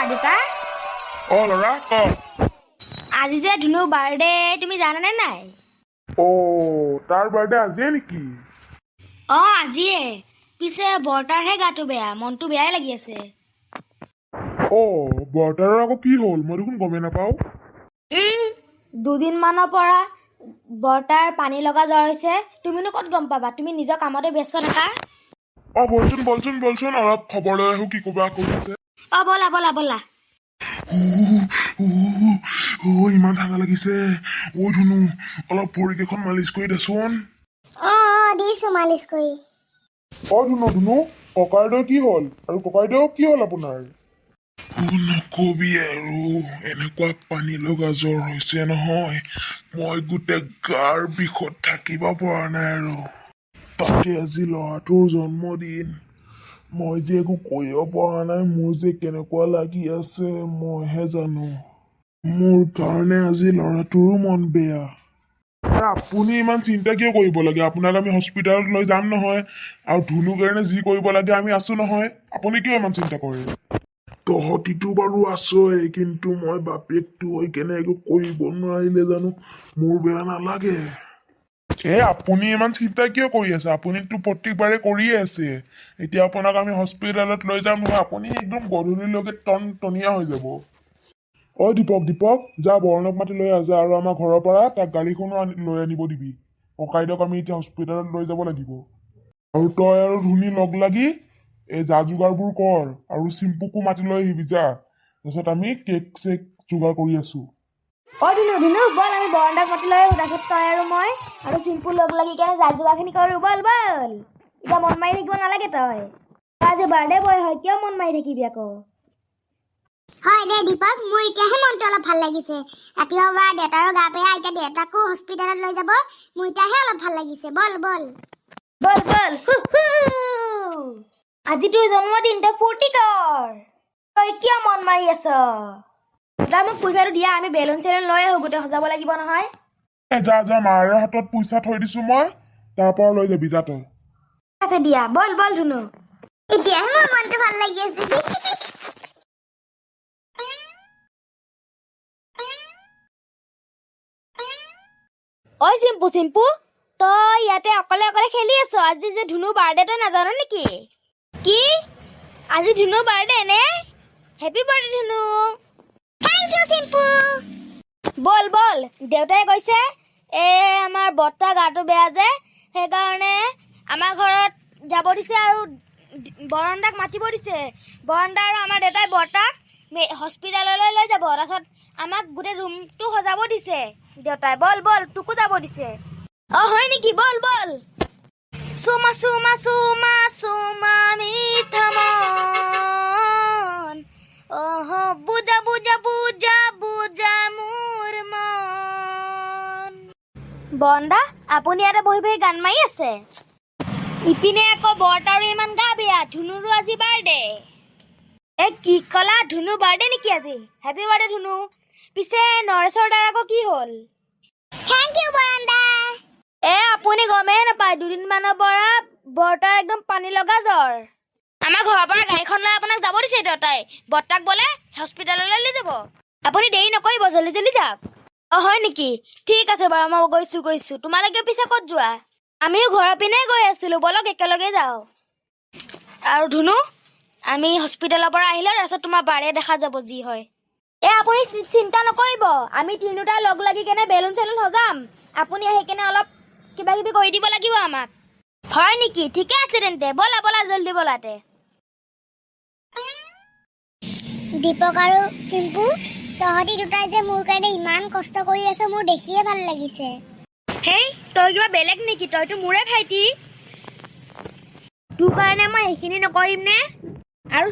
দেউতা ল'ৰা ক। আজি যে ধুনুৰ বাৰ্থডে তুমি জানানে নাই? তাৰ বাৰ্থডে আজিয়ে নেকি? আজিয়ে। পিছে বৰতাৰহে গাটো বেয়া, মনটো বেয়াই লাগি আছে। বৰতাৰৰ আকৌ কি হ'ল? মই দেখোন গমেই নাপাওঁ। দুদিনমানৰ পৰা বৰতাৰ পানী লগা জ্বৰ হৈছে। তুমিনো ক'ত গম পাবা? তুমি নিজৰ কামতে ব্যস্ত থাকা। বলচোন অলপ খবৰ লৈ আহো, কি ক'বা কৈছে। বলা। ইমান ঠাণ্ডা লাগিছে। ধুনু অলপ ভৰিকেইখন মালিচ কৰি দেচোন। দিছো মালিচ কৰি। ধুনু ককাইদেউ কি হ'ল? আৰু ককাইদেউ কি হ'ল আপোনাৰ? নকবি আৰু, এনেকুৱা পানী লগা জ্বৰ হৈছে নহয়, মই গোটেই গাৰ বিষত থাকিব পৰা নাই আৰু। তাতে আজি ল'ৰাটোৰ জন্মদিন। মই যে একো কৰিব পৰা নাই, মোৰ যে কেনেকুৱা লাগি আছে মইহে জানো। মোৰ কাৰণে আজি ল'ৰাটোৰো মন বেয়া। আপুনি ইমান চিন্তা কিয় কৰিব লাগে? আপোনাক আমি হস্পিটালত লৈ যাম নহয়, আৰু ধুনুৰ কাৰণে যি কৰিব লাগে আমি আছো নহয়। আপুনি কিয় ইমান চিন্তা কৰে? তহঁতিটো বাৰু আছই, কিন্তু মই বাপেকটো হৈ কেনে একো কৰিব নোৱাৰিলে জানো মোৰ বেয়া নালাগে? আপুনি ইমান চিন্তা কিয় কৰি আছে? আপুনিতো প্ৰত্যেকবাৰে কৰিয়ে আছে। এতিয়া আপোনাক আমি হস্পিটালত লৈ যাম নহয়, আপুনি একদম গধূলিলৈকে টনটনীয়া হৈ যাব। দীপক যা, বৰণক মাতি লৈ আহ যা, আৰু আমাৰ ঘৰৰ পৰা তাক গাড়ীখনো লৈ আনিব দিবি। ককাইদেউক আমি এতিয়া হস্পিটালত লৈ যাব লাগিব। আৰু তই আৰু ধুনি লগ লাগি এই যা যোগাৰবোৰ কৰ, আৰু চিম্পুকো মাতি লৈ আহিবি যা। তাৰপিছত আমি কেক চেক যোগাৰ কৰি আছো। ধুনু বল, আমি বৰতাক মাতি লৈ আহো। তাৰপিছত তই আৰু মই আৰু চিম্পুল লগ লাগি কেনে যোগাৰখিনি কৰো। বল এতিয়া মন মাৰি থাকিব নালাগে। তই আজি বাৰ্থডে বয় হয়, কিয় মন মাৰি থাকিবি আকৌ? হয় দে দীপক, মোৰ এতিয়াহে মনটো অলপ ভাল লাগিছে। ৰাতিপুৱাৰ পৰা দেউতাৰো গা বেয়া, এতিয়া দেউতাকো হস্পিটালত লৈ যাব। মোৰ এতিয়াহে অলপ ভাল লাগিছে। বল আজি তোৰ জন্মদিন, তই ফূৰ্তি কৰ। তই কিয় মন মাৰি আছ? তই মোক পইচাটো দিয়া, আমি বেলুন চেলুন লৈ আহো, গোটেই সজাব লাগিব নহয়। যা মাৰে হাতত পইচা থৈ দিছো মই, তাৰ পৰা লৈ যাবি যা তই। আছে দিয়া, বল ধুনু। এতিয়াহে মোৰ মনটো ভাল লাগি আছে। চিম্পু তই ইয়াতে অকলে খেলি আছ? আজি যে ধুনুৰ বাৰ্থডে, তই নাজানো নেকি? কি আজি ধুনুৰ বাৰ্থডে নে? Happy birthday Dhunu. Thank you Chimpu. বল দেউতাই কৈছে আমাৰ বৰ্তা গাটো বেয়া যে, সেইকাৰণে আমাৰ ঘৰত যাব দিছে আৰু বৰন্দাক মাতিব দিছে। বৰন্দা আৰু আমাৰ দেউতাই বৰ্তাক হস্পিটাললৈ লৈ যাব। তাৰপিছত আমাক গোটেই ৰুমটো সজাব দিছে দেউতাই। বল তোকো যাব দিছে। হয় নেকি? বল চুমা মিঠা মন, বুজা মোৰ মন। বন্দা, আপুনি ইয়াতে বহি গান মাৰি আছে। ইপিনে আকৌ বৰ্তাৰো ইমান গা বেয়া, ধুনুৰো আজি বাৰ্থডে। কি কলা? ধুনুৰ বাৰ্থডে নেকি আজি? Happy birthday Dhunu. পিছে নৰেশৰ তাৰ আকৌ কি হ'ল? Thank you Boronda. আপুনি গমেই নাপায়, দুদিনমানৰ পৰা বৰ্তাৰ একদম পানী লগা জ্বৰ। আমাৰ ঘৰৰ পৰা গাড়ীখন লৈ আপোনাক যাব দিছে দেউতাই। বৰ্তাক বোলে হস্পিটাললৈ লৈ যাব। আপুনি দেৰি নকৰিব, জল্দি যাওক। হয় নেকি? ঠিক আছে বাৰু, মই গৈছো। তোমালোকে পিছে ক'ত যোৱা? আমিও ঘৰৰ পিনে গৈ আছিলো, বলক একেলগে যাওঁ। আৰু ধুনু, আমি হস্পিটালৰ পৰা আহিলে তাৰপিছত তোমাৰ বাৰে দেখা যাব যি হয়। আপুনি চিন্তা নকৰিব, আমি তিনিওটা লগ লাগি কেনে বেলুন চেলুন সজাম। আপুনি আহি কেনে অলপ কিবা কিবি কৰি দিব লাগিব আমাক। হয় নেকি? ঠিকে আছে তেন্তে, বলা জল্দি বলাতে। দীপক আৰু চিম্পু, তহঁতি দুটাই যে মোৰ কাৰণে ইমান কষ্ট কৰি আছ, মোৰ দেখিয়ে ভাল লাগিছে। তই কিবা বেলেগ নেকি? তইতো মোৰে ভাইটি। তোৰ কাৰণে মই এইখিনি নকৰিম নে? আৰু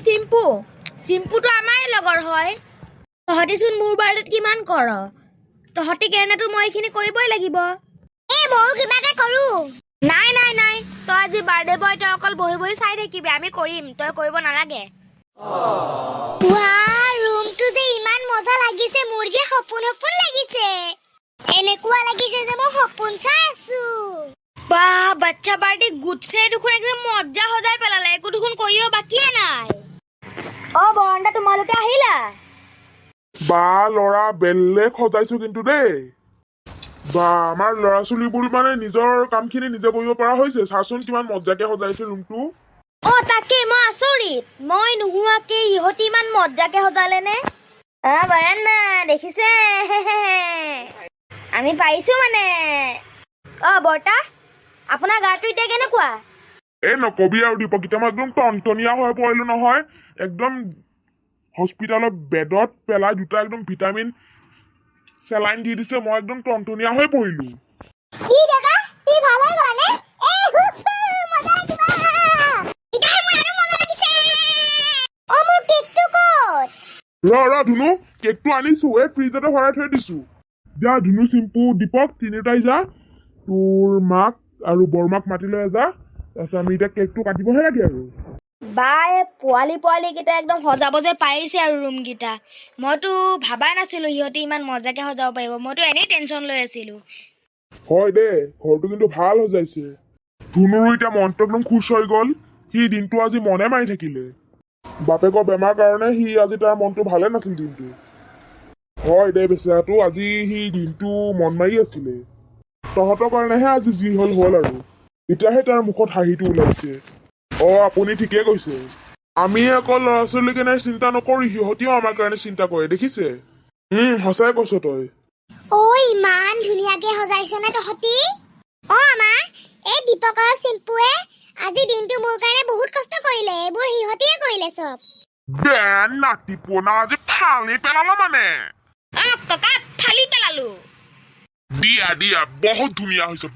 চিম্পুটো আমাৰে লগৰ হয়। তহঁতিচোন মোৰ বাৰ্থডেত কিমান কৰ, তহঁতি কাৰণেতো মই এইখিনি কৰিবই লাগিব। ময়ো কিবা এটা কৰো। নাই, তই আজি বাৰ্থডে বয়, তই অকল বহি চাই থাকিবি। আমি কৰিম, তই কৰিব নালাগে। ৰুমটো যে ইমান মজা লাগিছে, মোৰ যে সপোন লাগিছে। এনেকুৱা লাগিছে যে মই সপোন চাই আছো। বাচ্চা পাৰ্টি গুটছে দেখোন একদম মজা সজাই পেলালে, একো দেখোন কৰিব বাকিয়ে নাই। কৰণদা তোমালোকে আহিলা বা ল'ৰা বেলেগ সজাইছো কিন্তু দেই বা আমাৰ ল'ৰা ছোৱালীবোৰ মানে নিজৰ কামখিনি নিজে কৰিব পৰা হৈছে চাচোন কিমান মজাকে সজাইছে ৰুমটো তাকে মই আচৰিত মই নোহোৱাকে ইহঁতি ইমান মজাকে সজালে নে বাৰান্দা দেখিছে আমি পাইছো মানে বৰ্তা আপোনাৰ গাটো এতিয়া কেনেকুৱা নকবি আৰু দীপক এতিয়া মই একদম টনটনীয়া হৈ পৰিলো নহয় একদম হস্পিটালৰ বেডত পেলাই দুটা একদম ভিটামিন চেলাইন দি দিছে মই একদম টনটনীয়া হৈ পৰিলো কি দাদা কি ভাল হৈ গ'ল নে মজা কিবা ইটাহে মোৰ আৰু মজা লাগিছে মোৰ কেকটো ক'ত ৰ ধুনু কেকটো আনিছো ফ্ৰিজতে ভৰাই থৈ দিছো যা ধুনু চিম্পু দীপক তিনিওটাই যা তোৰ মাক আৰু বৰমাক মাতি লৈ যা তাৰপিছত আমি এতিয়া কেকটো কাটিবহে লাগে আৰু বাই পোৱালিকেইটা একদম সজাব যে পাৰিছে আৰু ৰুমকেইটা মইতো ভাবা নাছিলো সিহঁতে ইমান মজাকে সজাব পাৰিব মইতো এনেই টেনশ্যন লৈ আছিলো হয় দে ঘৰটো কিন্তু ভাল সজাইছে ধুনুৰো এতিয়া মনটো একদম খুচ হৈ গ'ল সি দিনটো আজি মনে মাৰি থাকিলে বাপেকৰ বেমাৰ কাৰণে সি আজি তাৰ মনটো ভালে নাছিল দিনটো হয় দে বেচেৰাটো আজি সি দিনটো মন মাৰি আছিলে তহঁতৰ কাৰণেহে আজি যি হ'ল আৰু এতিয়াহে তাৰ মুখত হাঁহিটো ওলাইছে আপুনি ঠিকে কৈছে আমি অকল ল'ৰা ছোৱালীৰ কাৰণে চিন্তা নকৰি সিহঁতিও আমাৰ কাৰণে চিন্তা কৰে দেখিছে সঁচাই কৈছ তই ইমান ধুনীয়াকে সজাইছনে তহঁতি আমাৰ এই দীপক আৰু চিম্পুৱে আজি দিনটো মোৰ কাৰণে বহুত কষ্ট কৰিলে এইবোৰ সিহঁতিয়ে কৰিলে চব বেন নাতিপনা আজি ফালি পেলালো মানে ককা ফালি পেলালো দিয়া বহুত ধুনীয়া হৈছে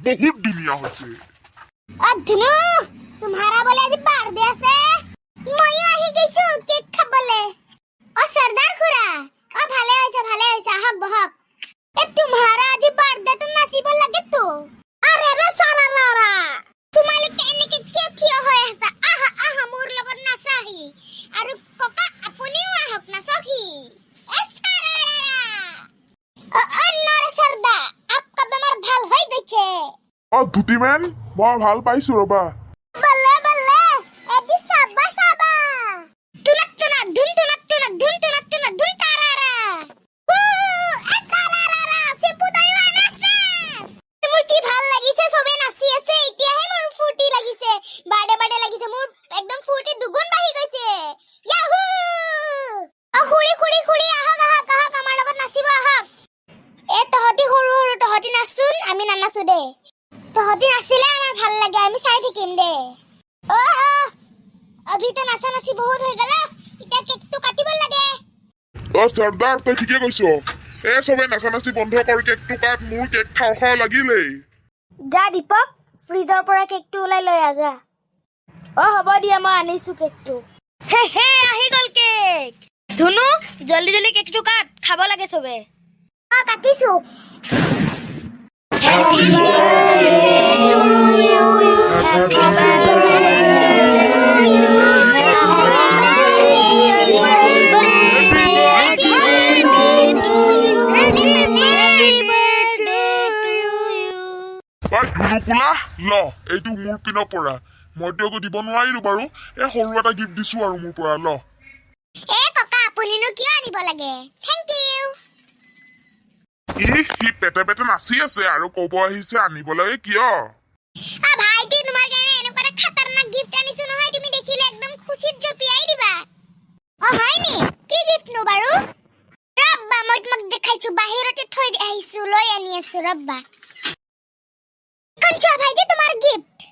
ধুনু তোমাৰা বোলে আজি বাৰ্থডে আছে মইও আহি গৈছো কেক খাবলে সৰ্দাৰ খুৰা ভালে হৈছে আহক বহক তোমাৰা আজি বাৰ্থডেটো নাচিব লাগেতো আৰে চালাৰা তোমালোকে এনেকে কিয় থিয় হৈ আছা আহা মোৰ লগত নাচাহি আৰু ককা আপুনিও আহক নাচহি সৰ্দাৰ আপকা বেমাৰ ভাল হৈ গৈছে ধুতিমেন মই ভাল পাইছো ৰবা আমি নানাচো দে তহঁতি নাচিলে আমাৰ ভাল লাগে আমি চাই থাকিম দে অভিতো নাচি বহুত হৈ গ'ল এতিয়া কেকটো কাটিব লাগে সৰ্দাৰ তই ঠিকে কৈছ চবে নাচি বন্ধ কৰ কেকটো কাট মোৰ কেক খাওঁ লাগিলেই যা দীপক ফ্ৰিজৰ পৰা কেকটো ওলাই লৈ আজা হ'ব দিয়া মই আনিছো কেকটো হে আহি গ'ল কেক ধুনু জলদি কেকটো কাট খাব লাগে চবে কাটিছো Happy birthday to you. Happy birthday to you. ধুনুকুলা ল এইটো মোৰ পিনৰ পৰা মইতো একো দিব নোৱাৰিলো বাৰু সৰু এটা গিফ্ট দিছো আৰু মোৰ পৰা ল ককা আপুনিনো কিয় আনিব লাগে থেংক ইউ সি পেটে নাচি আছে আৰু কব আহিছে আনিব লাগে কিয় ভাইটি তোমাৰ কাৰণে এনেকুৱা এটা খতৰনাক গিফ্ট আনিছো নহয় তুমি দেখিলে একদম খুচিত জপিয়াই দিবা হয়নি কি গিফ্ট নো বাৰু ৰব্বা মই তোমাক দেখাইছো বাহিৰতে থৈ আহিছো লৈ আনি আছো ৰব্বা কঞ্চা ভাইটি তোমাৰ গিফ্ট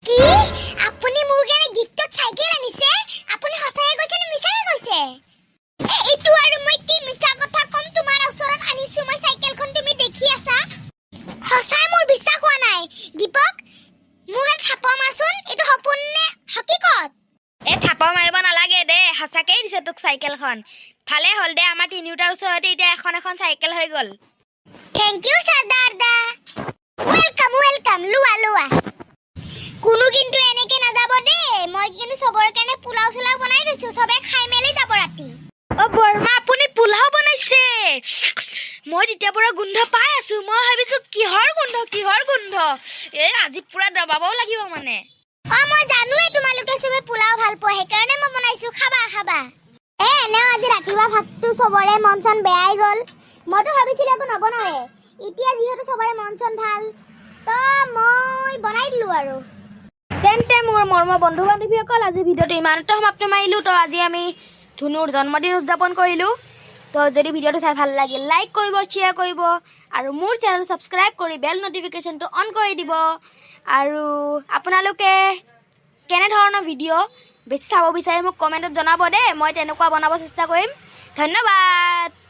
কি আপুনি মোৰ কাৰণে গিফ্টত চাইকেল আনিছে আপুনি সঁচাই কৈছে নে মিছাই কৈছে এইটো আৰু মই কি মিছা কথা কম তোমাৰ ওচৰত আনিছো মই চাইকেলখন তুমি দেখি আছা সঁচাই মোৰ বিশ্বাস হোৱা নাই দীপক মোৰ থাপৰ মাৰচোন এইটো সম্পূৰ্ণ হকিকত থাপৰ মাৰিব নালাগে দে সঁচাকেই দিছে তোক চাইকেলখন ভালে হ'ল দে আমাৰ তিনিওটাৰ ওচৰতে এতিয়া এখন চাইকেল হৈ গ'ল থেংক ইউ সৰ্দাৰ দা ওয়েলকাম লোৱা কোনো কিন্তু এনেকে নাযাব দে মই কিন্তু সবৰ কাৰণে পোলাও চোলাও বনাই দিছো সবে খাই মেলি যাব ৰাতি বৰ্মা আপুনি পোলাও বনাইছে মই তেতিয়া পৰা গোন্ধ পাই আছো মই ভাবিছো কিহৰ গোন্ধ আজি পুৰা দবাবও লাগিব মানে মই জানোৱে তোমালোকে সবে পোলাও ভাল পোৱা সেইকাৰণে মই বনাইছো খাবা এনেও আজি ৰাতিপুৱা ভাতটো চবৰে মন চন বেয়াই গ'ল মইতো ভাবিছিলো একো নবনাৱে এতিয়া যিহেতু চবৰে মন চন ভাল তো মই বনাই দিলো আৰু তেন্তে মোৰ মৰমৰ বন্ধু বান্ধৱীসকল আজি ভিডিঅ'টো ইমানতে সমাপ্ত মাৰিলোঁ। তো আজি আমি ধুনুৰ জন্মদিন উদযাপন কৰিলোঁ। তো যদি ভিডিঅ'টো চাই ভাল লাগিল লাইক কৰিব, শ্বেয়াৰ কৰিব আৰু মোৰ চেনেল ছাবস্ক্ৰাইব কৰি বেল নটিফিকেশ্যনটো অন কৰি দিব। আৰু আপোনালোকে কেনেধৰণৰ ভিডিঅ' বেছি চাব বিচাৰে মোক কমেণ্টত জনাব দেই, মই তেনেকুৱা বনাব চেষ্টা কৰিম। ধন্যবাদ।